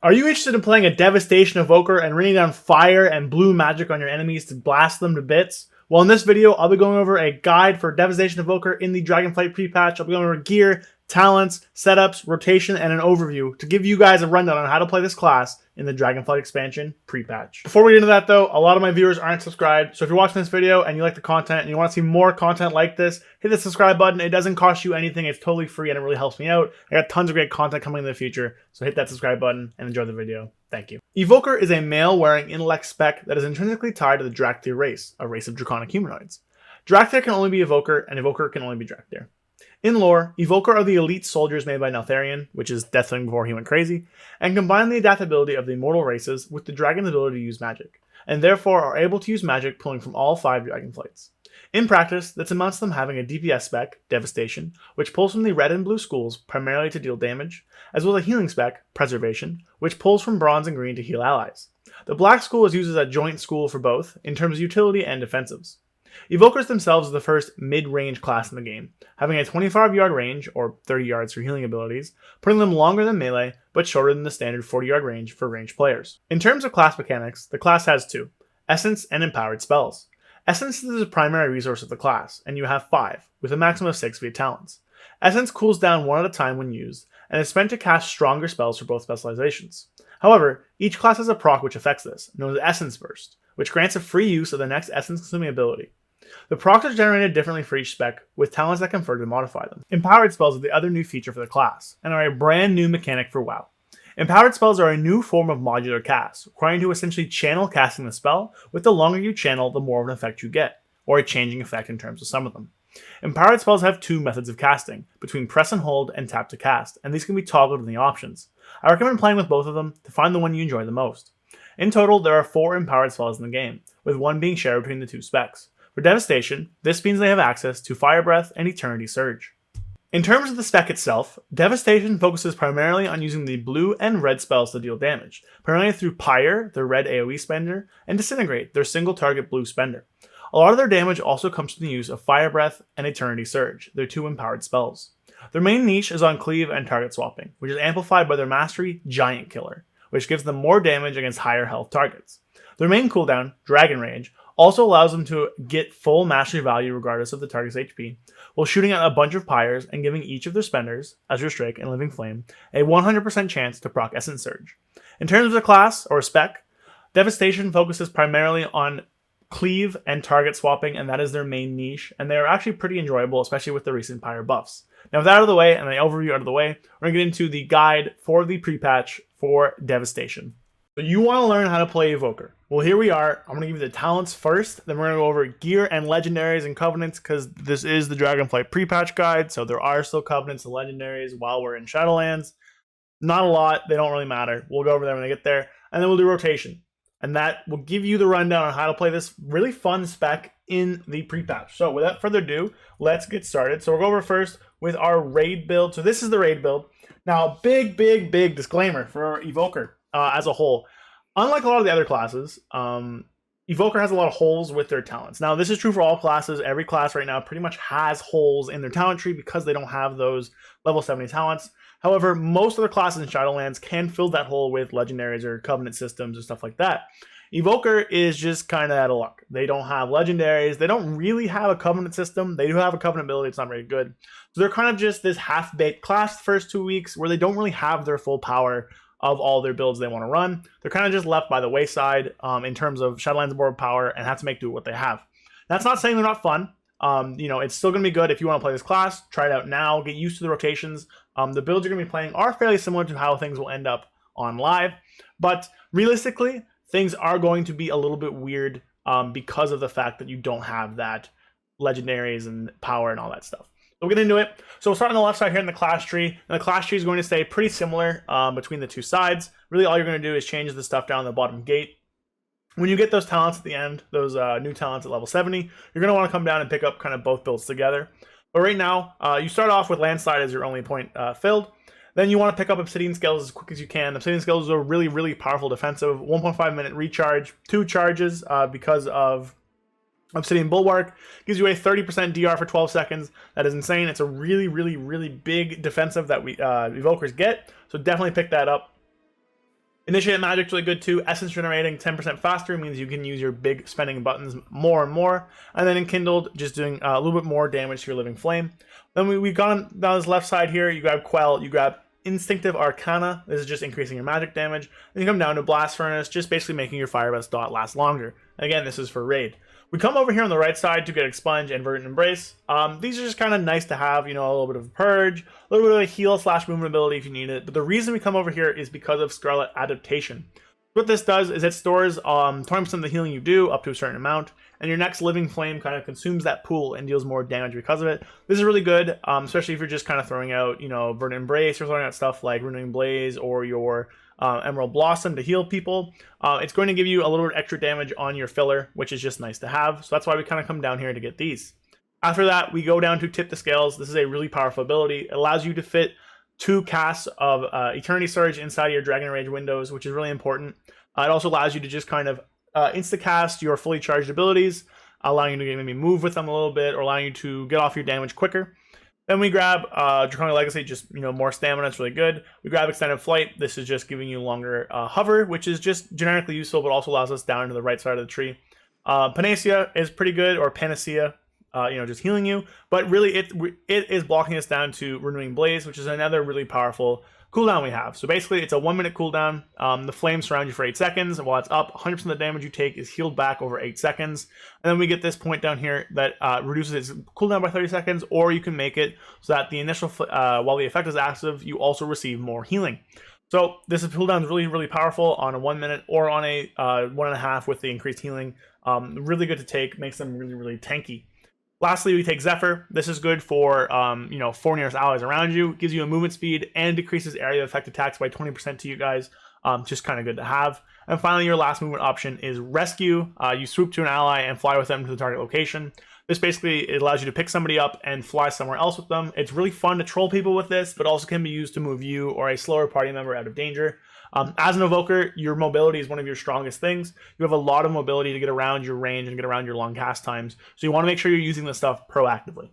Are you interested in playing a Devastation Evoker and raining down fire and blue magic on your enemies to blast them to bits? Well, in this video, I'll be going over a guide for Devastation Evoker in the Dragonflight pre-patch. I'll be going over gear, talents, setups, rotation, and an overview to give you guys a rundown on how to play this class in the Dragonflight expansion pre-patch. Before we get into that though, a lot of my viewers aren't subscribed, so if you're watching this video and you like the content and you want to see more content like this, hit the subscribe button. It doesn't cost you anything, it's totally free and it really helps me out. I got tons of great content coming in the future, so hit that subscribe button and enjoy the video. Thank you. Evoker is a male-wearing intellect spec that is intrinsically tied to the Drakthir race, a race of draconic humanoids. Drakthir can only be Evoker, and Evoker can only be Drakthir. In lore, Evoker are the elite soldiers made by Neltharion, which is Deathwing before he went crazy, and combine the adaptability of the immortal races with the dragon's ability to use magic, and therefore are able to use magic pulling from all 5 Dragonflights. In practice, this amounts to them having a DPS spec, Devastation, which pulls from the red and blue schools primarily to deal damage, as well as a healing spec, Preservation, which pulls from bronze and green to heal allies. The black school is used as a joint school for both, in terms of utility and defensives. Evokers themselves are the first mid-range class in the game, having a 25-yard range, or 30 yards for healing abilities, putting them longer than melee, but shorter than the standard 40-yard range for ranged players. In terms of class mechanics, the class has 2, Essence and Empowered spells. Essence is the primary resource of the class, and you have 5, with a maximum of 6 via talents. Essence cools down 1 at a time when used, and is spent to cast stronger spells for both specializations. However, each class has a proc which affects this, known as Essence Burst, which grants a free use of the next essence-consuming ability. The procs are generated differently for each spec, with talents that convert and modify them. Empowered spells are the other new feature for the class, and are a brand new mechanic for WoW. Empowered spells are a new form of modular cast, requiring you to essentially channel casting the spell, with the longer you channel, the more of an effect you get, or a changing effect in terms of some of them. Empowered spells have 2 methods of casting, between press and hold and tap to cast, and these can be toggled in the options. I recommend playing with both of them to find the one you enjoy the most. In total, there are 4 empowered spells in the game, with 1 being shared between the 2 specs. For Devastation, this means they have access to Fire Breath and Eternity Surge. In terms of the spec itself, Devastation focuses primarily on using the blue and red spells to deal damage, primarily through Pyre, their red AoE spender, and Disintegrate, their single target blue spender. A lot of their damage also comes from the use of Fire Breath and Eternity Surge, their 2 empowered spells. Their main niche is on Cleave and target swapping, which is amplified by their mastery, Giant Killer, which gives them more damage against higher health targets. Their main cooldown, Dragon Rage, also allows them to get full mastery value regardless of the target's HP, while shooting at a bunch of pyres and giving each of their spenders, Azure Strike and Living Flame, a 100% chance to proc Essence Surge. In terms of the class, or spec, Devastation focuses primarily on Cleave and target swapping, and that is their main niche, and they are actually pretty enjoyable, especially with the recent pyre buffs. Now with that out of the way, and the overview out of the way, we're going to get into the guide for the pre-patch for Devastation. So you want to learn how to play Evoker. Well, here we are. I'm going to give you the talents first. Then we're going to go over gear and legendaries and covenants, because this is the Dragonflight pre-patch guide. So there are still covenants and legendaries while we're in Shadowlands. Not a lot. They don't really matter. We'll go over them when I get there. And then we'll do rotation. And that will give you the rundown on how to play this really fun spec in the pre-patch. So without further ado, let's get started. So we'll go over first with our raid build. So this is the raid build. Now, big disclaimer for Evoker. As a whole, unlike a lot of the other classes, Evoker has a lot of holes with their talents. Now, this is true for all classes. Every class right now pretty much has holes in their talent tree because they don't have those level 70 talents. However, most other classes in Shadowlands can fill that hole with legendaries or covenant systems or stuff like that. Evoker is just kind of out of luck. They don't have legendaries. They don't really have a covenant system. They do have a covenant ability. It's not very good. So they're kind of just this half-baked class the first 2 weeks where they don't really have their full power of all their builds they want to run. They're kind of just left by the wayside in terms of Shadowlands board power and have to make do with what they have. That's not saying they're not fun. It's still going to be good if you want to play this class. Try it out now. Get used to the rotations. The builds you're going to be playing are fairly similar to how things will end up on live. But realistically, things are going to be a little bit weird because of the fact that you don't have that legendaries and power and all that stuff. We'll get into it. So we'll start on the left side here in the class tree. And the class tree is going to stay pretty similar between the 2 sides. Really, all you're going to do is change the stuff down the bottom gate. When you get those talents at the end, those new talents at level 70, you're going to want to come down and pick up kind of both builds together. But right now, you start off with Landslide as your only point filled. Then you want to pick up Obsidian Scales as quick as you can. Obsidian Scales are really powerful defensive. 1.5 minute recharge, 2 charges because of Obsidian Bulwark. Gives you a 30% DR for 12 seconds. That is insane. It's a really big defensive that we Evokers get. So definitely pick that up. Initiate magic's really good too. Essence generating 10% faster means you can use your big spending buttons more and more. And then Enkindled, just doing a little bit more damage to your living flame. Then we've gone down this left side here. You grab Quell, you grab Instinctive Arcana. This is just increasing your magic damage. Then you come down to Blast Furnace, just basically making your Fire Breath dot last longer. Again, this is for raid. We come over here on the right side to get Expunge and Verdant Embrace. These are just kind of nice to have, you know, a little bit of a purge, a little bit of a heal / movement ability if you need it. But the reason we come over here is because of Scarlet Adaptation. What this does is it stores 20% of the healing you do up to a certain amount, and your next living flame kind of consumes that pool and deals more damage because of it. This is really good, especially if you're just kind of throwing out, you know, Verdant Embrace, or throwing out stuff like Renewing Blaze or your Emerald Blossom to heal people. It's going to give you a little bit extra damage on your filler, which is just nice to have. So that's why we kind of come down here to get these. After that, we go down to Tip the Scales. This is a really powerful ability. It allows you to fit 2 casts of Eternity Surge inside of your Dragon Rage windows, which is really important. It also allows you to just kind of insta-cast your fully charged abilities, allowing you to maybe move with them a little bit, or allowing you to get off your damage quicker. Then we grab Draconic Legacy, just, you know, more stamina. It's really good. We grab Extended Flight. This is just giving you longer hover, which is just generically useful, but also allows us down to the right side of the tree. Panacea is pretty good, or Panacea, you know, just healing you. But really, it is blocking us down to Renewing Blaze, which is another really powerful cooldown we have. So basically, it's a 1-minute cooldown. The flames surround you for 8 seconds. While it's up, 100% of the damage you take is healed back over 8 seconds. And then we get this point down here that reduces its cooldown by 30 seconds, or you can make it so that the initial, while the effect is active, you also receive more healing. So this cooldown is really, really powerful on a 1 minute or on a 1.5 with the increased healing. Really good to take, makes them really, really tanky. Lastly, we take Zephyr. This is good for, you know, 4 nearest allies around you. Gives you a movement speed and decreases area of effect attacks by 20% to you guys. Just kind of good to have. And finally, your last movement option is Rescue. You swoop to an ally and fly with them to the target location. This basically, it allows you to pick somebody up and fly somewhere else with them. It's really fun to troll people with this, but also can be used to move you or a slower party member out of danger. As an Evoker, your mobility is one of your strongest things. You have a lot of mobility to get around your range and get around your long cast times. So you want to make sure you're using this stuff proactively.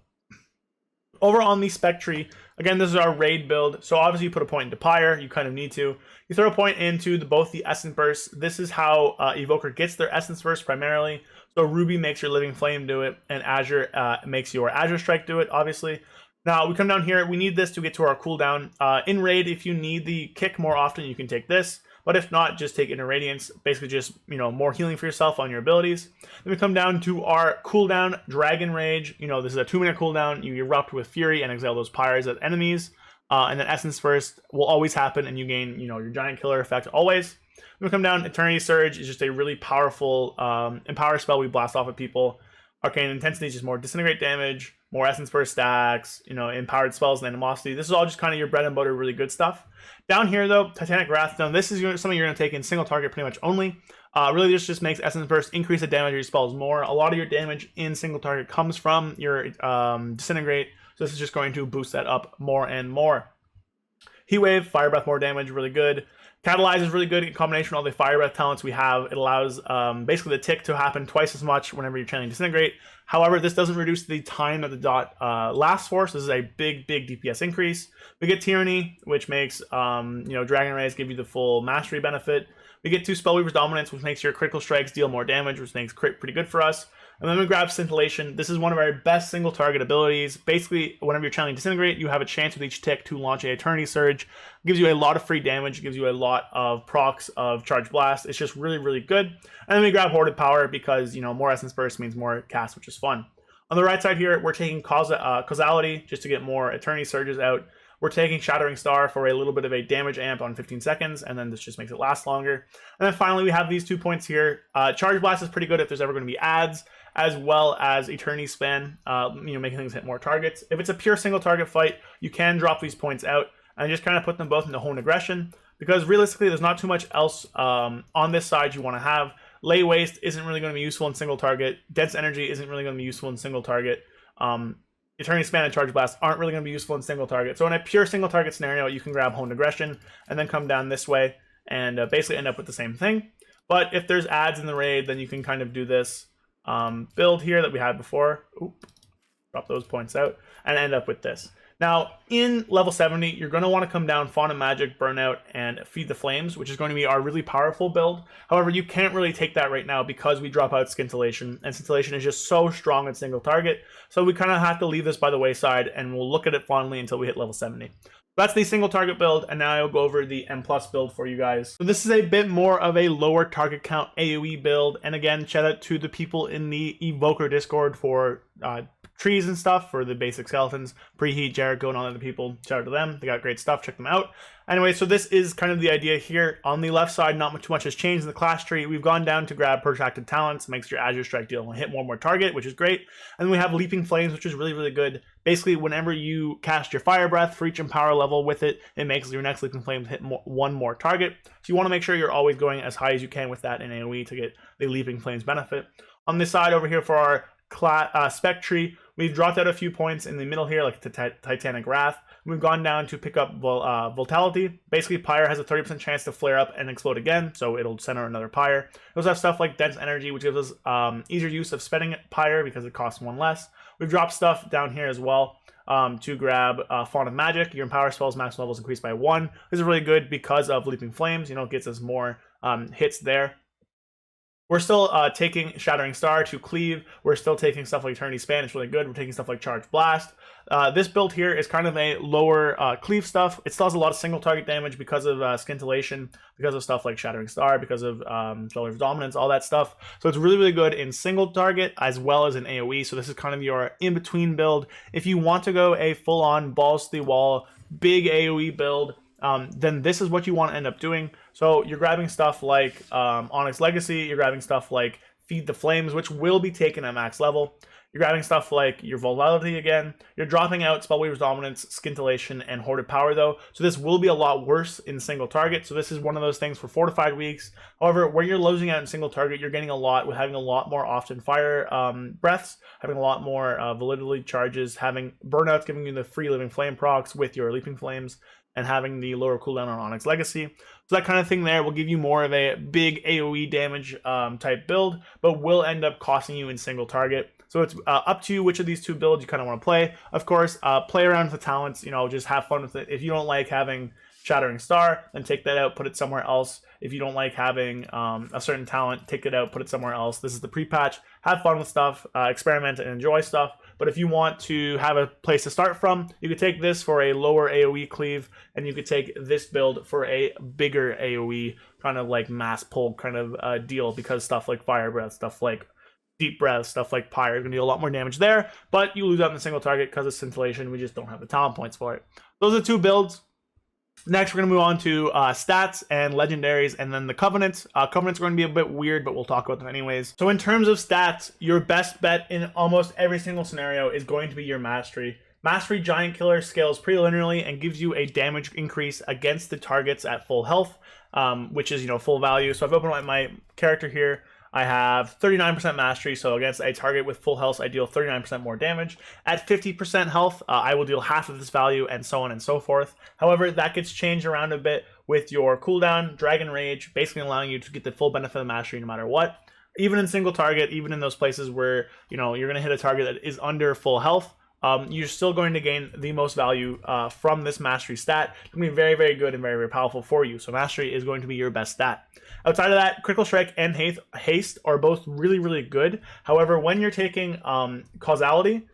Over on the Spec tree, again, this is our raid build. So obviously you put a point into Pyre, you kind of need to. You throw a point into both the Essence Burst. This is how Evoker gets their Essence Burst primarily. So Ruby makes your Living Flame do it, and Azure makes your Azure Strike do it, obviously. Now, we come down here, we need this to get to our cooldown. In raid, if you need the kick more often, you can take this. But if not, just take Inner Radiance. Basically just, you know, more healing for yourself on your abilities. Then we come down to our cooldown, Dragon Rage. You know, this is a 2-minute cooldown. You erupt with Fury and exile those pyres at enemies. And then Essence Burst will always happen, and you gain, you know, your Giant Killer effect always. Then we come down, Eternity Surge is just a really powerful Empower spell we blast off at people. Arcane Intensity is just more disintegrate damage, more Essence Burst stacks, you know, empowered spells and animosity. This is all just kind of your bread and butter, really good stuff. Down here, though, Titanic Wrathstone. This is something you're going to take in single target pretty much only. Really, this just makes Essence Burst increase the damage of your spells more. A lot of your damage in single target comes from your disintegrate, so this is just going to boost that up more and more. Heat Wave, Fire Breath, more damage, really good. Catalyze is really good in combination with all the Fire Breath talents we have. It allows basically the tick to happen twice as much whenever you're channeling Disintegrate. However, this doesn't reduce the time that the dot lasts for, so this is a big, big DPS increase. We get Tyranny, which makes you know, Dragon Rays give you the full mastery benefit. We get 2 Spellweaver's Dominance, which makes your critical strikes deal more damage, which makes crit pretty good for us. And then we grab Scintillation. This is one of our best single target abilities. Basically, whenever you're channeling Disintegrate, you have a chance with each tick to launch a Eternity Surge. It gives you a lot of free damage, it gives you a lot of procs of Charge Blast. It's just really, really good. And then we grab Hoarded Power because, you know, more Essence Burst means more cast, which is fun. On the right side here, we're taking Causality just to get more Eternity Surges out. We're taking Shattering Star for a little bit of a damage amp on 15 seconds, and then this just makes it last longer. And then finally, we have these 2 points here. Charge Blast is pretty good if there's ever going to be adds, as well as Eternity Span, you know, making things hit more targets. If it's a pure single target fight, you can drop these points out and just kind of put them both into Honed Aggression, because realistically, there's not too much else on this side you want to have. Lay Waste isn't really going to be useful in single target. Dense Energy isn't really going to be useful in single target. Eternity Span and Charge Blast aren't really going to be useful in single target. So in a pure single target scenario, you can grab Honed Aggression and then come down this way and basically end up with the same thing. But if there's adds in the raid, then you can kind of do this build here that we had before. Oop, drop those points out and end up with this. Now, in level 70, you're going to want to come down Fauna Magic, Burnout, and Feed the Flames, which is going to be our really powerful build. However, you can't really take that right now because we drop out Scintillation, and Scintillation is just so strong at single target, so we kind of have to leave this by the wayside, and we'll look at it fondly until we hit level 70. That's the single target build, and now I'll go over the M+ build for you guys. So this is a bit more of a lower target count AoE build, and again, shout out to the people in the Evoker Discord for trees and stuff for the basic skeletons. Preheat, Jericho, and all other people, shout out to them. They got great stuff, check them out. Anyway, so this is kind of the idea here. On the left side, not too much has changed in the class tree. We've gone down to grab Protracted Talents, makes your Azure Strike deal hit one more target, which is great. And then we have Leaping Flames, which is really, really good. Basically, whenever you cast your Fire Breath for each Empower level with it, it makes your next Leaping Flames hit one more target. So you want to make sure you're always going as high as you can with that in AoE to get the Leaping Flames benefit. On this side over here for our Spec tree, we've dropped out a few points in the middle here, like the Titanic Wrath. We've gone down to pick up Vitality. Basically, Pyre has a 30% chance to flare up and explode again, so it'll center another Pyre. We also have stuff like Dense Energy, which gives us easier use of spending Pyre because it costs one less. We've dropped stuff down here as well to grab Fauna Magic. Your Empower spells max levels increased by 1. This is really good because of Leaping Flames. You know, it gets us more hits there. We're still taking Shattering Star to Cleave. We're still taking stuff like Eternity Span. It's really good. We're taking stuff like Charge Blast. This build here is kind of a lower Cleave stuff. It still has a lot of single target damage because of Scintillation, because of stuff like Shattering Star, because of Speller's Dominance, all that stuff. So it's really, really good in single target as well as in AoE. So this is kind of your in-between build. If you want to go a full-on balls to the wall, big AoE build, then this is what you want to end up doing. So you're grabbing stuff like Onyx Legacy, you're grabbing stuff like Feed the Flames, which will be taken at max level. You're grabbing stuff like your Vitality again. You're dropping out Spellweaver's Dominance, Scintillation, and Hoarded Power though. So this will be a lot worse in single target. So this is one of those things for 4 to 5 weeks. However, where you're losing out in single target, you're getting a lot with having a lot more often Fire Breaths, having a lot more Validity charges, having Burnouts giving you the free Living Flame procs with your Leaping Flames, and having the lower cooldown on Onyx Legacy. So that kind of thing there will give you more of a big AoE damage type build, but will end up costing you in single target. So it's up to you which of these two builds you kind of want to play. Of course, play around with the talents, you know, just have fun with it. If you don't like having Shattering Star, then take that out, put it somewhere else. If you don't like having a certain talent, take it out, put it somewhere else. This is the pre-patch. Have fun with stuff, experiment and enjoy stuff. But if you want to have a place to start from, you could take this for a lower AoE cleave, and you could take this build for a bigger AoE kind of like mass pull kind of deal, because stuff like Fire Breath, stuff like Deep Breath, stuff like Pyre is going to do a lot more damage there, but you lose out in the single target because of Scintillation. We just don't have the talent points for it. Those are the two builds. Next, we're going to move on to stats and legendaries, and then the covenants. Covenants are going to be a bit weird, but we'll talk about them anyways. So in terms of stats, your best bet in almost every single scenario is going to be your mastery. Mastery Giant Killer scales pretty linearly and gives you a damage increase against the targets at full health, which is, you know, full value. So I've opened my character here. I have 39% mastery, so against a target with full health, I deal 39% more damage. At 50% health, I will deal half of this value, and so on and so forth. However, that gets changed around a bit with your cooldown, Dragon Rage, basically allowing you to get the full benefit of mastery no matter what. Even in single target, even in those places where, you know, you're going to hit a target that is under full health, you're still going to gain the most value from this mastery stat. It's going to be very, very good and very, very powerful for you. So mastery is going to be your best stat. Outside of that, critical strike and haste are both really, really good. However, when you're taking causality,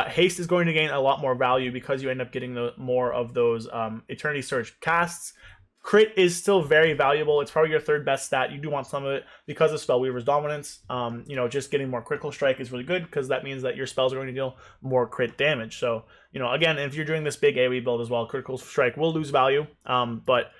haste is going to gain a lot more value because you end up getting more of those Eternity Surge casts. Crit is still very valuable. It's probably your third best stat. You do want some of it because of Spellweaver's Dominance. You know, just getting more critical strike is really good because that means that your spells are going to deal more crit damage. So, you know, again, if you're doing this big AoE build as well, critical strike will lose value. But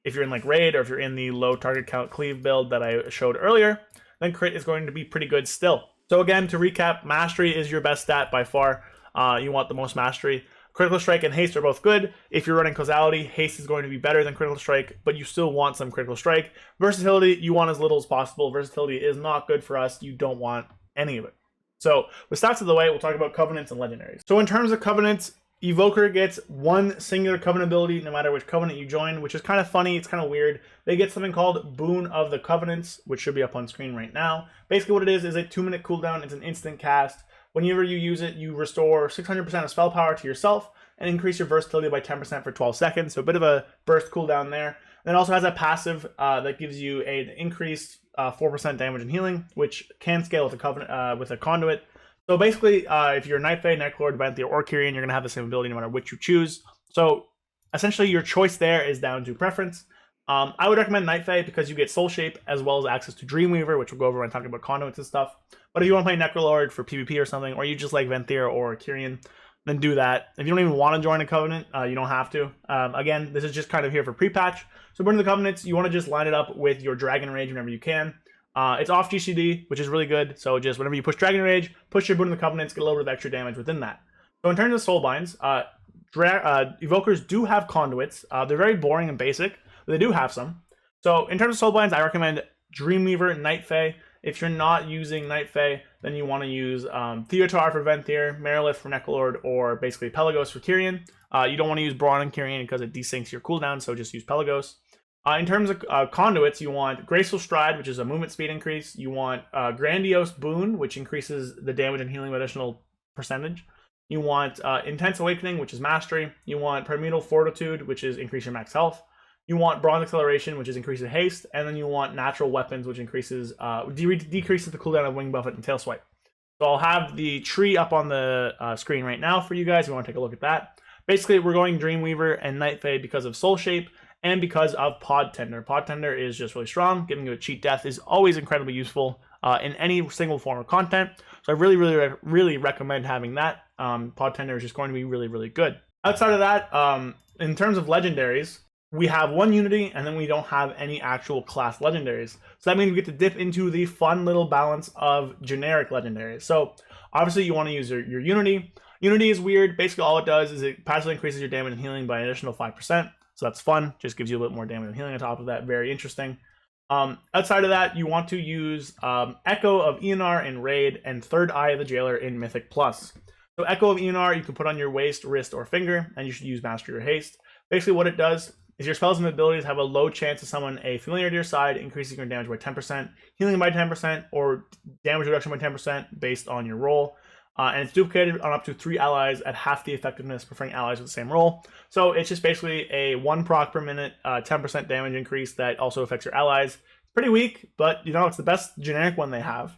if you're in like Raid, or if you're in the low target count Cleave build that I showed earlier, then crit is going to be pretty good still. So again, to recap, mastery is your best stat by far. You want the most mastery. Critical strike and haste are both good. If you're running causality, haste is going to be better than critical strike, but you still want some critical strike. Versatility, you want as little as possible. Versatility is not good for us. You don't want any of it. So with stats of the way, we'll talk about covenants and legendaries. So in terms of covenants, Evoker gets one singular covenant ability no matter which covenant you join, which is kind of funny. It's kind of weird. They get something called Boon of the Covenants, which should be up on screen right now. Basically what it is a 2-minute cooldown. It's an instant cast. Whenever you use it, you restore 600% of spell power to yourself. and increase your versatility by 10% for 12 seconds. So a bit of a burst cooldown there. And it also has a passive that gives you an increased 4% damage and healing, which can scale with a Conduit. So basically, if you're Night Fae, Night Lord, Venthyr, or Kyrian, you're going to have the same ability no matter which you choose. So essentially, your choice there is down to preference. I would recommend Night Fae because you get Soul Shape as well as access to Dreamweaver, which we'll go over when talking about Conduits and stuff. But if you want to play Necrolord for PvP or something, or you just like Venthyr or Kyrian, then do that. If you don't even want to join a Covenant, you don't have to. Again, this is just kind of here for pre-patch. So burn the Covenants, you want to just line it up with your Dragon Rage whenever you can. It's off GCD, which is really good. So just whenever you push Dragon Rage, push your Boon of the Covenants, get a little bit of extra damage within that. So in terms of Soulbinds, Evokers do have Conduits. They're very boring and basic, but they do have some. So in terms of Soulbinds, I recommend Dreamweaver, Night Fae. If you're not using Night Fae, then you want to use Theotar for Venthyr, Merilith for Necrolord, or basically Pelagos for Kyrian. You don't want to use Brawn and Kyrian because it desyncs your cooldown, so just use Pelagos. In terms of Conduits, you want Graceful Stride, which is a movement speed increase. You want Grandiose Boon, which increases the damage and healing by additional percentage. You want Intense Awakening, which is Mastery. You want Primeval Fortitude, which is increase your max health. You want Bronze Acceleration, which is increases haste, and then you want Natural Weapons, which increases decreases the cooldown of Wing Buffet and Tail Swipe. So I'll have the tree up on the screen right now for you guys. If you want to take a look at that. Basically, we're going Dreamweaver and Night Fae because of Soul Shape and because of Pod Tender. Pod Tender is just really strong. Giving you a cheat death is always incredibly useful in any single form of content. So I really recommend having that. Pod Tender is just going to be really good. Outside of that, in terms of legendaries, we have one Unity, and then we don't have any actual class legendaries. So that means we get to dip into the fun little balance of generic legendaries. So obviously you want to use your Unity. Unity is weird. Basically all it does is it passively increases your damage and healing by an additional 5%. So that's fun. Just gives you a little bit more damage and healing on top of that. Very interesting. Outside of that, you want to use Echo of Eonar in Raid and Third Eye of the Jailer in Mythic Plus. So Echo of Eonar you can put on your waist, wrist, or finger, and you should use Mastery or Haste. Basically what it does is your spells and abilities have a low chance to summon a familiar to your side, increasing your damage by 10%, healing by 10%, or damage reduction by 10% based on your roll. And it's duplicated on up to 3 allies at half the effectiveness, preferring allies with the same roll. So it's just basically a 1 proc per minute, 10% damage increase that also affects your allies. It's pretty weak, but you know, it's the best generic one they have.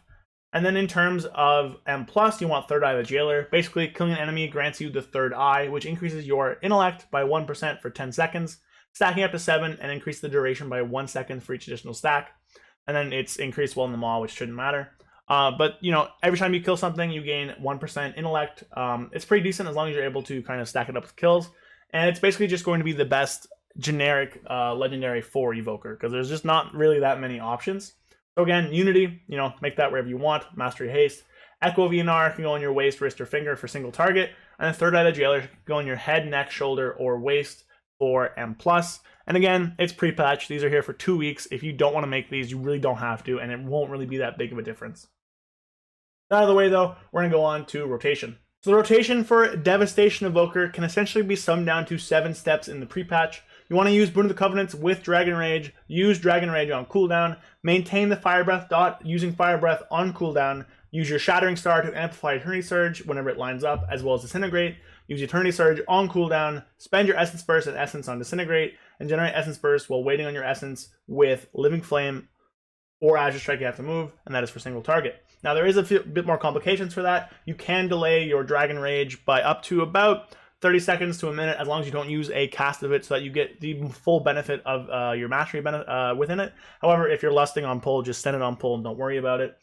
And then in terms of M+, you want Third Eye of the Jailer. Basically, killing an enemy grants you the Third Eye, which increases your intellect by 1% for 10 seconds, stacking up to 7, and increase the duration by 1 second for each additional stack. And then it's increased well in the maw, which shouldn't matter. But you know, every time you kill something, you gain 1% intellect. It's pretty decent as long as you're able to kind of stack it up with kills. And it's basically just going to be the best generic legendary for Evoker, because there's just not really that many options. So again, Unity, you know, make that wherever you want. Mastery, Haste. Echo of Eonar can go on your waist, wrist, or finger for single target. And then Third Eye of the Jailer can go on your head, neck, shoulder, or waist for M+. And again, it's pre-patch. These are here for 2 weeks. If you don't want to make these, you really don't have to, and it won't really be that big of a difference. Out of the way though, we're going to go on to rotation. So the rotation for Devastation Evoker can essentially be summed down to 7 steps in the pre-patch. You want to use Boon of the Covenants with Dragon Rage, use Dragon Rage on cooldown, maintain the Fire Breath dot using Fire Breath on cooldown, use your Shattering Star to amplify Eternity Surge whenever it lines up, as well as Disintegrate, use Eternity Surge on cooldown, spend your Essence Burst and Essence on Disintegrate, and generate Essence Burst while waiting on your Essence with Living Flame or Azure Strike you have to move, and that is for single target. Now there is a bit more complications for that. You can delay your Dragon Rage by up to about 30 seconds to a minute as long as you don't use a cast of it, so that you get the full benefit of your mastery within it. However, if you're lusting on pull, just send it on pull and don't worry about it.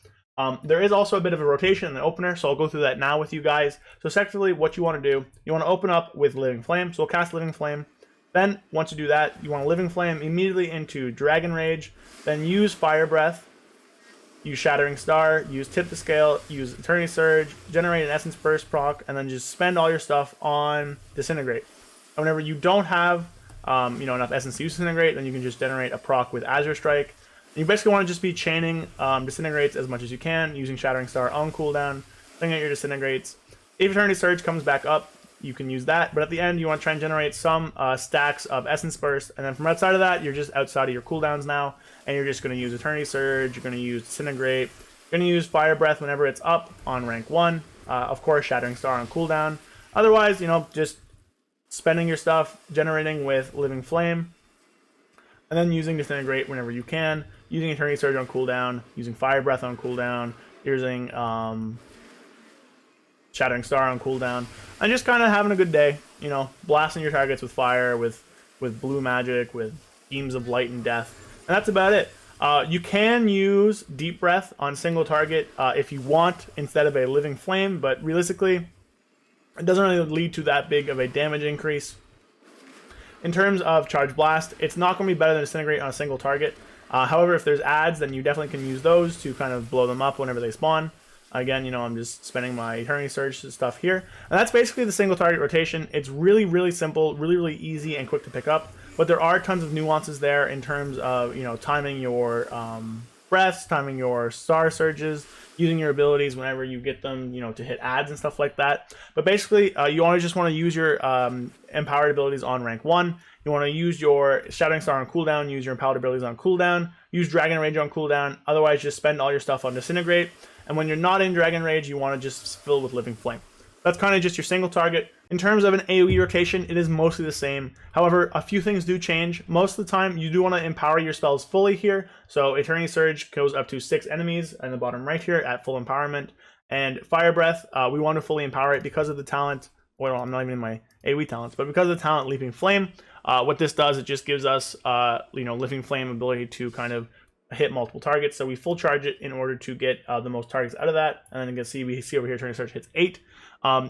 There is also a bit of a rotation in the opener, so I'll go through that now with you guys. So effectively what you want to do, you want to open up with Living Flame, so we'll cast Living Flame. Then once you do that, you want to Living Flame immediately into Dragon Rage, then use Fire Breath, use Shattering Star, use Tip the Scale, use Eternity Surge, generate an Essence Burst proc, and then just spend all your stuff on Disintegrate. And whenever you don't have enough Essence to use Disintegrate, then you can just generate a proc with Azure Strike. And you basically want to just be chaining Disintegrates as much as you can, using Shattering Star on cooldown, setting out your Disintegrates. If Eternity Surge comes back up, you can use that, but at the end you want to try and generate some stacks of Essence Burst, and then from outside of that, you're just outside of your cooldowns now, and you're just going to use Eternity Surge, you're going to use Disintegrate, you're going to use Fire Breath whenever it's up on rank 1, of course Shattering Star on cooldown. Otherwise, you know, just spending your stuff, generating with Living Flame, and then using Disintegrate whenever you can, using Eternity Surge on cooldown, using Fire Breath on cooldown, using Shattering Star on cooldown, and just kind of having a good day, you know, blasting your targets with fire, with blue magic, with beams of light and death, and that's about it. You can use Deep Breath on single target if you want instead of a Living Flame, but realistically, it doesn't really lead to that big of a damage increase. In terms of Charge Blast, it's not going to be better than Disintegrate on a single target. However, if there's adds, then you definitely can use those to kind of blow them up whenever they spawn. Again, you know, I'm just spending my Eternity Surge stuff here. And that's basically the single target rotation. It's really, really simple, really, really easy and quick to pick up. But there are tons of nuances there in terms of, you know, timing your breaths, timing your star surges, using your abilities whenever you get them, you know, to hit adds and stuff like that. But basically, you always just want to use your empowered abilities on rank 1. You want to use your Shattering Star on cooldown, use your empowered abilities on cooldown, use Dragon Rage on cooldown, otherwise just spend all your stuff on Disintegrate. And when you're not in Dragon Rage, you want to just fill with Living Flame. That's kind of just your single target. In terms of an AoE rotation, it is mostly the same. However, a few things do change. Most of the time, you do want to empower your spells fully here. So Eternity Surge goes up to 6 enemies in the bottom right here at full empowerment. And Fire Breath, we want to fully empower it because of the talent. Well, I'm not even in my AoE talents, but because of the talent Leaping Flame, what this does, it just gives us, you know, Living Flame ability to kind of hit multiple targets. So we full charge it in order to get the most targets out of that. And then you can see, we see over here, Eternity Surge hits 8.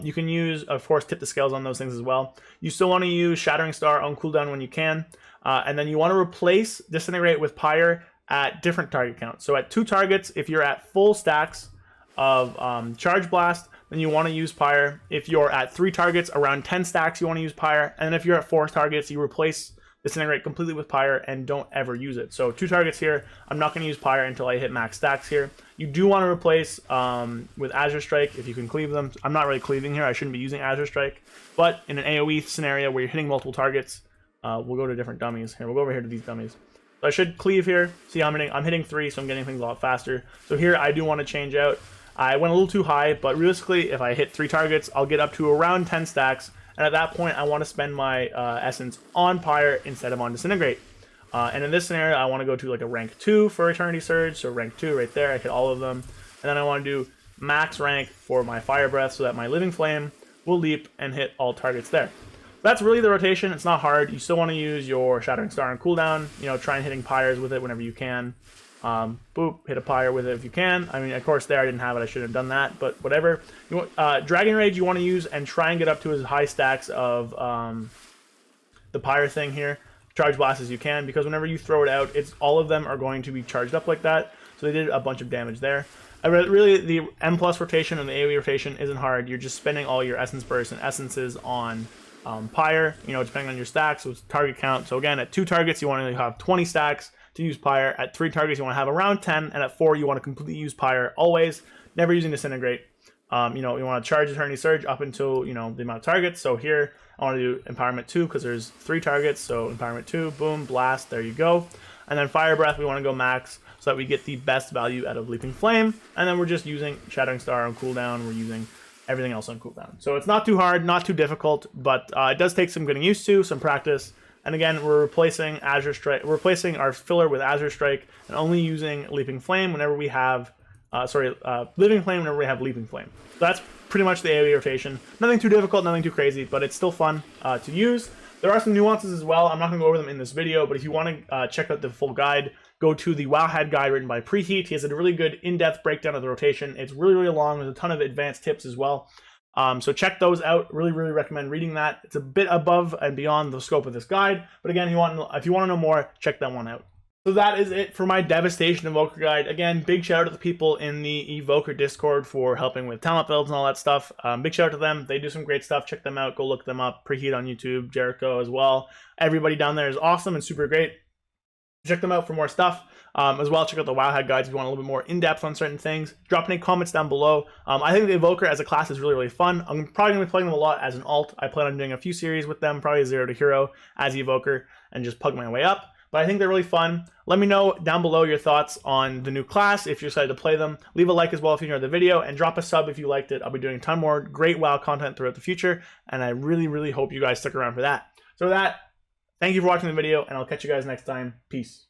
You can use, of course, tip the scales on those things as well. You still want to use Shattering Star on cooldown when you can. And then you want to replace Disintegrate with Pyre at different target counts. So at 2 targets, if you're at full stacks of Charge Blast, then you want to use Pyre. If you're at 3 targets, around 10 stacks, you want to use Pyre. And then if you're at 4 targets, you replace Disintegrate completely with Pyre and don't ever use it. So 2 targets here, I'm not going to use Pyre until I hit max stacks here. You do want to replace with Azure Strike if you can cleave them. I'm not really cleaving here, I shouldn't be using Azure Strike. But in an AoE scenario where you're hitting multiple targets, we'll go to different dummies. Here, we'll go over here to these dummies. So I should cleave here. See how I'm hitting 3, so I'm getting things a lot faster. So here I do want to change out. I went a little too high, but realistically, if I hit 3 targets, I'll get up to around 10 stacks. And at that point, I want to spend my essence on Pyre instead of on Disintegrate. And in this scenario, I want to go to like a rank 2 for Eternity Surge. So rank 2 right there, I hit all of them. And then I want to do max rank for my Fire Breath so that my Living Flame will leap and hit all targets there. That's really the rotation. It's not hard. You still want to use your Shattering Star on cooldown. You know, try and hitting Pyres with it whenever you can. Boop, hit a Pyre with it if you can. I mean, of course, there I didn't have it. I should have done that, but whatever. You want, Dragon Rage you want to use and try and get up to as high stacks of the Pyre thing here. Charge Blast as you can, because whenever you throw it out, it's all of them are going to be charged up like that. So they did a bunch of damage there. Really, the M+ rotation and the AoE rotation isn't hard. You're just spending all your Essence Bursts and Essences on Pyre, you know, depending on your stacks, so it's target count. So again, at 2 targets, you want to have 20 stacks to use Pyre. At 3 targets, you want to have around 10, and at 4, you want to completely use Pyre always, never using Disintegrate. You know, you want to charge Eternity Surge up until, you know, the amount of targets. So here, I want to do Empowerment 2 because there's 3 targets. So Empowerment 2, boom, blast, there you go. And then Fire Breath, we want to go max so that we get the best value out of Leaping Flame. And then we're just using Shattering Star on cooldown. We're using everything else on cooldown. So it's not too hard, not too difficult, but it does take some getting used to, some practice. And again, we're replacing Azure Strike, we're replacing our filler with Azure Strike, and only using Leaping Flame whenever we have, Living Flame whenever we have Leaping Flame. So that's pretty much the AoE rotation. Nothing too difficult, nothing too crazy, but it's still fun to use. There are some nuances as well. I'm not going to go over them in this video, but if you want to check out the full guide, go to the Wowhead guide written by Preheat. He has a really good in-depth breakdown of the rotation. It's really, really long. There's a ton of advanced tips as well. So check those out. Really, really recommend reading that. It's a bit above and beyond the scope of this guide. But again, if you want to know more, check that one out. So that is it for my Devastation Evoker guide. Again, big shout out to the people in the Evoker Discord for helping with talent builds and all that stuff. Big shout out to them. They do some great stuff. Check them out. Go look them up. Preheat on YouTube, Jericho as well. Everybody down there is awesome and super great. Check them out for more stuff. As well, check out the Wowhead guides if you want a little bit more in-depth on certain things. Drop any comments down below. I think the Evoker as a class is really, really fun. I'm probably going to be playing them a lot as an alt. I plan on doing a few series with them, probably 0 to Hero as Evoker, and just plug my way up. but I think they're really fun. Let me know down below your thoughts on the new class if you're excited to play them. Leave a like as well if you enjoyed the video, and drop a sub if you liked it. I'll be doing a ton more great WoW content throughout the future, and I really, really hope you guys stick around for that. So with that, thank you for watching the video, and I'll catch you guys next time. Peace.